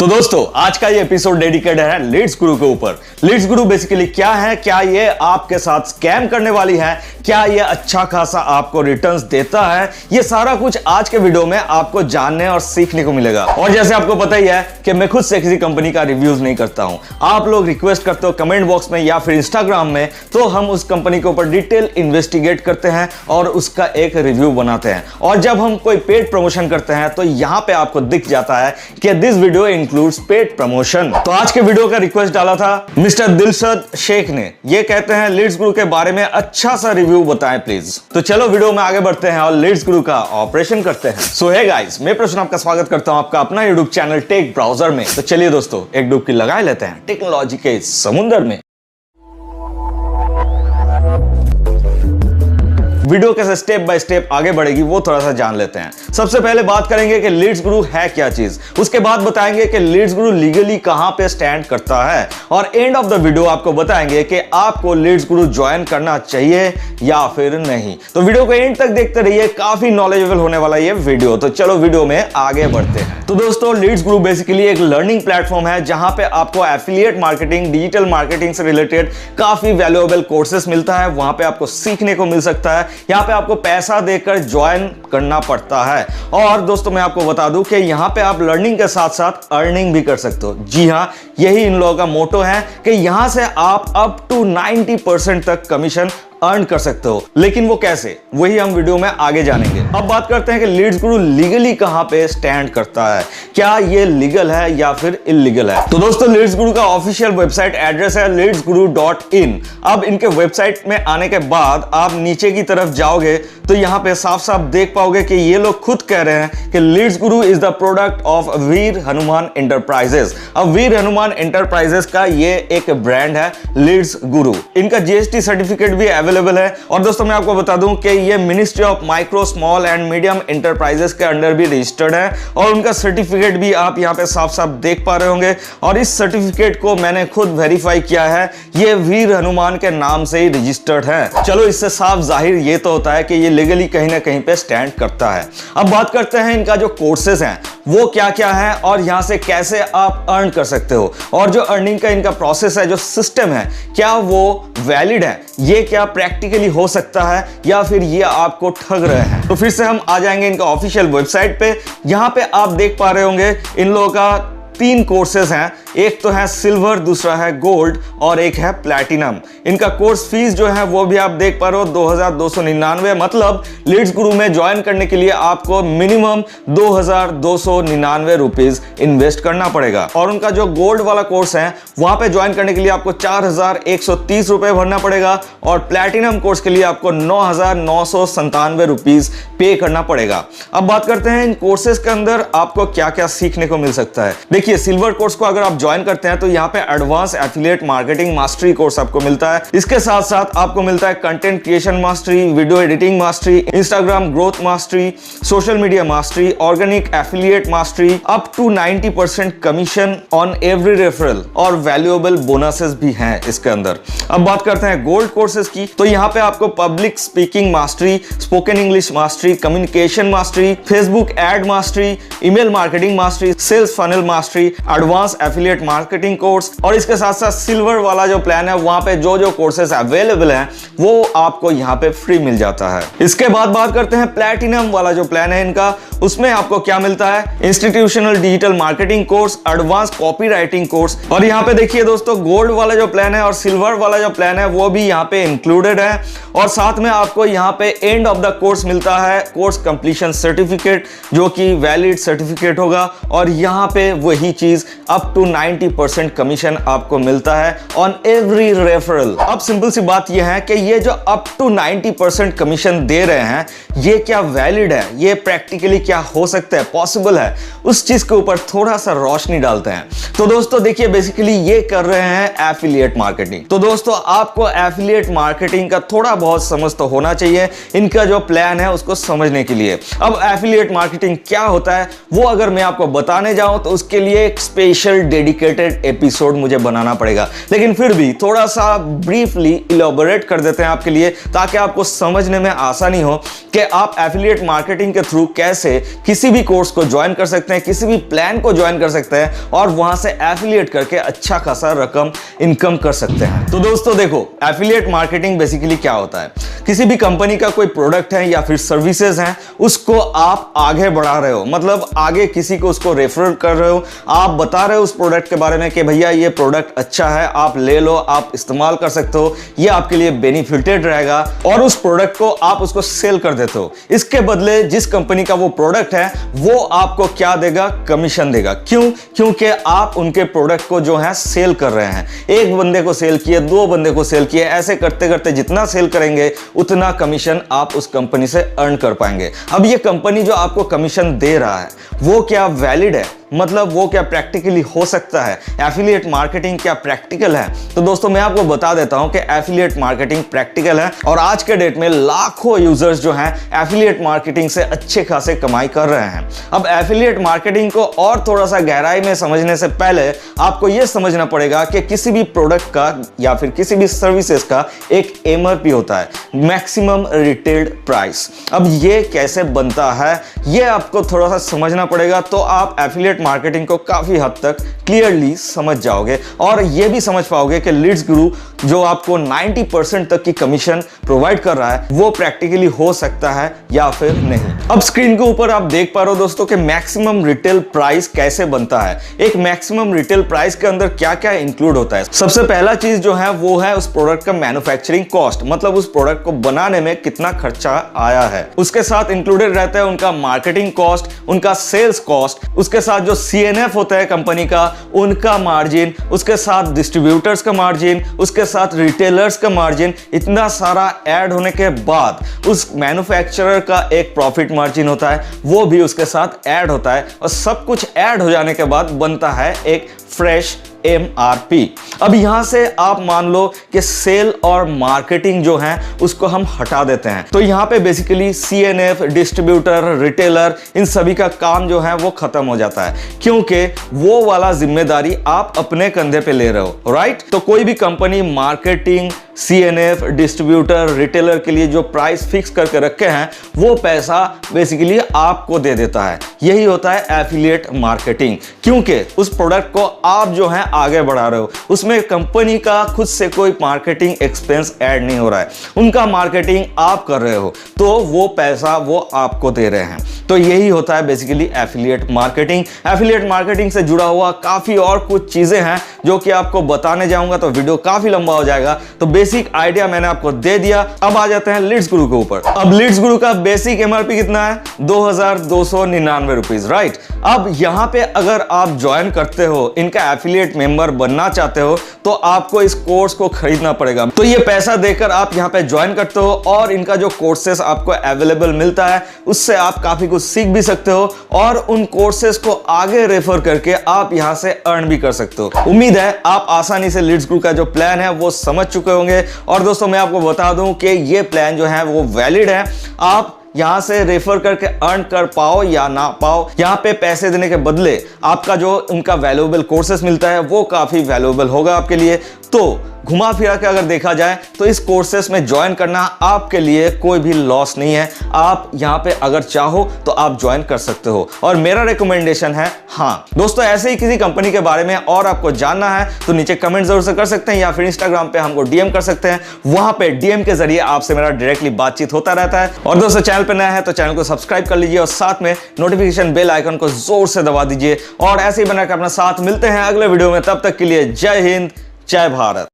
तो दोस्तों आज का ये एपिसोड डेडिकेटेड है लीड्स गुरु के ऊपर। लीड्स गुरु बेसिकली क्या है, क्या ये आपके साथ स्कैम करने वाली है, क्या ये अच्छा खासा आपको रिटर्न्स देता है, ये सारा कुछ आज के वीडियो में आपको जानने और सीखने को मिलेगा। और जैसे आपको पता ही है कि मैं खुद से किसी कंपनी का रिव्यूज नहीं करता हूं, आप लोग रिक्वेस्ट करते हो कमेंट बॉक्स में या फिर इंस्टाग्राम में, तो हम उस कंपनी के ऊपर डिटेल इन्वेस्टिगेट करते हैं और उसका एक रिव्यू बनाते हैं। और जब हम कोई पेड प्रमोशन करते हैं तो यहां पे आपको दिख जाता है कि this video includes paid promotion. तो आज के वीडियो का रिक्वेस्ट डाला था मिस्टर दिलशद शेख ने। ये कहते हैं लीड्स गुरु के बारे में अच्छा सा रिव्यू बताएं प्लीज। तो चलो वीडियो में आगे बढ़ते हैं और लीड्स गुरु का ऑपरेशन करते हैं। सो हे गाइस, मैं प्रश्न आपका स्वागत करता हूं आपका अपना यूट्यूब चैनल टेक ब्राउजर में। तो चलिए दोस्तों एक डुबकी लगा लेते हैं टेक्नोलॉजी के समुद्र में। वीडियो कैसे स्टेप बाय स्टेप आगे बढ़ेगी वो थोड़ा सा जान लेते हैं। सबसे पहले बात करेंगे कि लीड्स गुरु है क्या चीज, उसके बाद बताएंगे कि लीड्स गुरु लीगली कहां पे स्टैंड करता है, और एंड ऑफ द वीडियो आपको बताएंगे कि आपको लीड्स गुरु ज्वाइन करना चाहिए या फिर नहीं। तो वीडियो को एंड तक देखते रहिए, काफी नॉलेजेबल होने वाला ये वीडियो। तो चलो वीडियो में आगे बढ़ते हैं। तो दोस्तों लीड्स गुरु बेसिकली एक लर्निंग प्लेटफॉर्म है जहां पे आपको एफिलिएट मार्केटिंग, डिजिटल मार्केटिंग से रिलेटेड काफी वैल्यूएबल कोर्सेस मिलता है। वहां पे आपको सीखने को मिल सकता है, यहां पे आपको पैसा देकर ज्वाइन करना पड़ता है। और दोस्तों मैं आपको बता दूं कि यहां पे आप लर्निंग के साथ साथ अर्निंग भी कर सकते हो। जी हां, यही इन लोगों का मोटो है कि यहां से आप अप टू 90% तक कमीशन अर्न कर सकते हो। लेकिन वो कैसे, वही हम वीडियो में आगे जानेंगे। अब बात करते हैं कि लीड्स गुरु लीगली कहां पे स्टैंड करता है, क्या ये लीगल है या फिर इलीगल है। तो दोस्तों लीड्स गुरु का ऑफिशियल वेबसाइट एड्रेस है leadsguru.in। अब इनके वेबसाइट में आने के बाद आप नीचे की तरफ जाओगे तो यहां पे साफ साफ देख पाओगे कि ये लोग खुद कह रहे हैं कि Leeds Guru is the product of Veer Hanuman enterprises. अब वीर हनुमान एंटरप्राइजेस का ये एक ब्रांड है लीड्स गुरु। इनका जीएसटी सर्टिफिकेट भी अवेलेबल है। और दोस्तों मैं आपको बता दूं कि ये ministry of micro small and medium enterprises के अंडर भी रजिस्टर्ड है, और उनका सर्टिफिकेट भी आप यहां पे साफ साफ देख पा रहे होंगे। और इस सर्टिफिकेट को मैंने खुद वेरीफाई किया है, ये वीर हनुमान के नाम से ही रजिस्टर्ड है। चलो इससे साफ जाहिर ये तो होता है कि ये लीगली कहीं ना कहीं पे स्टैंड करता है। अब बात करते हैं इनका जो कोर्सेज हैं वो क्या क्या है और यहां से कैसे आप अर्न कर सकते हो, और जो अर्निंग का इनका प्रोसेस है, जो सिस्टम है, क्या वो वैलिड है, ये क्या प्रैक्टिकली हो सकता है या फिर ये आपको ठग रहे हैं। तो फिर से हम आ जाएंगे इनका ऑफिशियल वेबसाइट पे। यहां पे आप देख पा रहे होंगे इन लोगों का 3 कोर्सेज हैं, एक तो है सिल्वर, दूसरा है गोल्ड और एक है प्लैटिनम। इनका कोर्स फीस जो है वो भी आप देख पा रहे हो 2299। मतलब लीड्स गुरु में ज्वाइन करने के लिए आपको मिनिमम 2299 रुपीज इन्वेस्ट करना पड़ेगा। और उनका जो गोल्ड वाला कोर्स है वहां पे ज्वाइन करने के लिए आपको 4130 रुपए भरना पड़ेगा, और प्लैटिनम कोर्स के लिए आपको 9997 रुपीज पे करना पड़ेगा। अब बात करते हैं इन कोर्सेज के अंदर आपको क्या क्या सीखने को मिल सकता है। देखिए सिल्वर कोर्स को अगर आप ज्वाइन करते हैं तो यहाँ पे advance affiliate marketing mastery course आपको मिलता है। इसके साथ साथ आपको मिलता है content creation mastery, video editing mastery, Instagram growth mastery, social media mastery, organic affiliate mastery, up to 90% commission on every referral, और वैल्यूएबल बोनसेस भी हैं इसके अंदर। अब बात करते हैं गोल्ड कोर्सेज की। तो यहाँ पे आपको public speaking mastery, spoken English mastery, communication mastery, Facebook ad mastery, email marketing mastery, sales funnel mastery, advance affiliate marketing course, और इसके साथ साथ सिल्वर वाला जो प्लान है वहां पे जो जो कोर्सेज अवेलेबल हैं वो आपको यहां पे फ्री मिल जाता है। इसके बाद बात करते हैं प्लैटिनम वाला जो प्लान है इनका, उसमें आपको क्या मिलता है, institutional digital marketing course, advance copy writing course. और यहाँ पे देखिए दोस्तों गोल्ड वाला जो प्लान है और सिल्वर वाला जो प्लान है वो भी यहाँ पे इंक्लूडेड है, और साथ में आपको यहाँ पे एंड ऑफ द कोर्स मिलता है कोर्स कंप्लीशन सर्टिफिकेट, जो कि वैलिड सर्टिफिकेट होगा। और यहाँ पे वही चीज अप टू 90% कमीशन आपको मिलता है ऑन एवरी रेफरल। अब सिंपल सी बात यह है कि ये जो अप टू 90% कमीशन दे रहे हैं ये क्या वैलिड है, ये प्रैक्टिकली क्या हो सकता है, पॉसिबल है, उस चीज के ऊपर थोड़ा सा रोशनी डालते हैं। तो दोस्तों देखिए बेसिकली ये कर रहे हैं एफिलिएट मार्केटिंग। तो दोस्तों आपको एफिलिएट मार्केटिंग का थोड़ा बहुत समझ तो होना चाहिए इनका जो प्लान है उसको समझने के लिए। अब एफिलिएट मार्केटिंग क्या होता है वो अगर मैं आपको बताने जाऊं तो उसके लिए एक स्पेशल डेडिकेशन डेडिकेटेड एपिसोड मुझे बनाना पड़ेगा, लेकिन फिर भी थोड़ा सा ब्रीफली इलैबोरेट कर देते हैं आपके लिए, ताकि आपको समझने में आसानी हो कि आप एफिलिएट मार्केटिंग के थ्रू कैसे किसी भी कोर्स को ज्वाइन कर सकते हैं, किसी भी प्लान को ज्वाइन कर सकते हैं और वहां से एफिलिएट करके अच्छा खासा रकम इनकम कर सकते हैं। तो दोस्तों देखो, एफिलिएट मार्केटिंग बेसिकली क्या होता है? किसी भी कंपनी का कोई प्रोडक्ट है या फिर सर्विसेज हैं, उसको आप आगे बढ़ा रहे हो, मतलब आगे किसी को उसको रेफर कर रहे हो, आप बता रहे हो उस प्रोडक्ट के बारे में कि भैया ये प्रोडक्ट अच्छा है, आप ले लो, आप इस्तेमाल कर सकते हो, ये आपके लिए बेनिफिटेड रहेगा, और उस प्रोडक्ट को आप उसको सेल कर देते हो। इसके बदले जिस कंपनी का वो प्रोडक्ट है वो आपको क्या देगा? कमीशन देगा। क्यों? क्योंकि आप उनके प्रोडक्ट को जो है सेल कर रहे हैं। एक बंदे को सेल किए, दो बंदे को सेल किए, ऐसे करते करते जितना सेल करेंगे उतना कमीशन आप उस कंपनी से अर्न कर पाएंगे। अब ये कंपनी जो आपको कमीशन दे रहा है वो क्या वैलिड है? मतलब वो क्या प्रैक्टिकली हो सकता है? एफिलिएट मार्केटिंग क्या प्रैक्टिकल है? तो दोस्तों मैं आपको बता देता हूं कि एफिलिएट मार्केटिंग प्रैक्टिकल है, और आज के डेट में लाखों यूजर्स जो हैं एफिलिएट मार्केटिंग से अच्छे खासे कमाई कर रहे हैं। अब एफिलिएट मार्केटिंग को और थोड़ा सा गहराई में समझने से पहले आपको यह समझना पड़ेगा कि किसी भी प्रोडक्ट का या फिर किसी भी सर्विसेज का एक एमआरपी होता है, मैक्सिमम रिटेल्ड प्राइस। अब ये कैसे बनता है ये आपको थोड़ा सा समझना पड़ेगा, तो आप एफिलिएट मार्केटिंग को काफी हद तक क्लियरली समझ जाओगे और यह भी समझ पाओगे कि लीड्स गुरु जो आपको 90% तक की कमीशन प्रोवाइड कर रहा है वो प्रैक्टिकली हो सकता है या फिर नहीं। अब स्क्रीन के ऊपर आप देख पा रहे हो दोस्तों कि मैक्सिमम रिटेल प्राइस कैसे बनता है। एक मैक्सिमम रिटेल प्राइस के अंदर क्या क्या इंक्लूड होता है? सबसे पहला चीज जो है वो है उस प्रोडक्ट का मैन्युफैक्चरिंग कॉस्ट, मतलब उस प्रोडक्ट को बनाने में कितना खर्चा आया है। उसके साथ इंक्लूडेड रहता है उनका मार्केटिंग कॉस्ट, उनका सेल्स कॉस्ट, उसके साथ जो सीएनएफ होता है कंपनी का उनका मार्जिन, उसके साथ डिस्ट्रीब्यूटर्स का मार्जिन, उसके साथ रिटेलर्स का मार्जिन। इतना सारा ऐड होने के बाद उस मैन्युफैक्चरर का एक प्रॉफिट मार्जिन होता है, वो भी उसके साथ ऐड होता है, और सब कुछ ऐड हो जाने के बाद बनता है एक फ्रेश MRP। अब यहां से आप मान लो कि सेल और मार्केटिंग जो है उसको हम हटा देते हैं, तो यहां पे बेसिकली CNF, डिस्ट्रीब्यूटर, रिटेलर, इन सभी का काम जो है वो खत्म हो जाता है, क्योंकि वो वाला जिम्मेदारी आप अपने कंधे पे ले रहे हो, राइट? तो कोई भी company marketing, CNF, distributor, retailer के लिए जो प्राइस फिक्स करके रखे हैं वो पैसा बेसिकली आपको दे देता है। यही होता है एफिलिएट मार्केटिंग, क्योंकि उस प्रोडक्ट को आप जो है आगे बढ़ा रहे हो, उसमें कंपनी का खुद से कोई मार्केटिंग एक्सपेंस ऐड नहीं हो रहा है, उनका मार्केटिंग आप कर रहे हो, तो वो पैसा वो आपको दे रहे हैं। तो यही होता है basically affiliate marketing. Affiliate marketing से जुड़ा हुआ काफी और कुछ चीजें हैं जो कि आपको बताने जाऊंगा तो वीडियो काफी लंबा हो जाएगा, तो बेसिक आइडिया मैंने आपको दे दिया। अब आ जाते हैं लीड्स गुरु के ऊपर। अब लीड्स गुरु का बेसिक एमआरपी कितना है? 2299 रुपीज, राइट? अब यहां पे अगर आप ज्वाइन करते हो, इनका एफिलिएट मेंबर बनना चाहते हो, तो आपको इस कोर्स को खरीदना पड़ेगा। तो ये पैसा देकर आप यहां पे ज्वाइन करते हो और इनका जो कोर्सेस आपको अवेलेबल मिलता है उससे आप काफी कुछ सीख भी सकते हो, और उन कोर्सेस को आगे रेफर करके आप यहां से अर्न भी कर सकते हो। उम्मीद है आप आसानी से लीड्स गुरु का जो प्लान है वो समझ चुके होंगे। और दोस्तों मैं आपको बता दूं कि ये प्लान जो है वो वैलिड है, आप यहां से रेफर करके अर्न कर पाओ या ना पाओ, यहां पे पैसे देने के बदले आपका जो उनका वैल्यूएबल कोर्सेस मिलता है वो काफी वैल्यूएबल होगा आपके लिए। तो घुमा फिरा के अगर देखा जाए तो इस कोर्सेस में ज्वाइन करना आपके लिए कोई भी लॉस नहीं है। आप यहां पे अगर चाहो तो आप ज्वाइन कर सकते हो, और मेरा रिकमेंडेशन है हाँ। दोस्तों ऐसे ही किसी कंपनी के बारे में और आपको जानना है तो नीचे कमेंट जरूर से कर सकते हैं, या फिर इंस्टाग्राम पे हमको DM कर सकते हैं, वहां पे DM के जरिए आपसे मेरा डायरेक्टली बातचीत होता रहता है। और दोस्तों चैनल पे नया है तो चैनल को सब्सक्राइब कर लीजिए और साथ में नोटिफिकेशन बेल आइकन को जोर से दबा दीजिए, और ऐसे ही बनाकर अपना साथ मिलते हैं अगले वीडियो में। तब तक के लिए जय हिंद, जय भारत।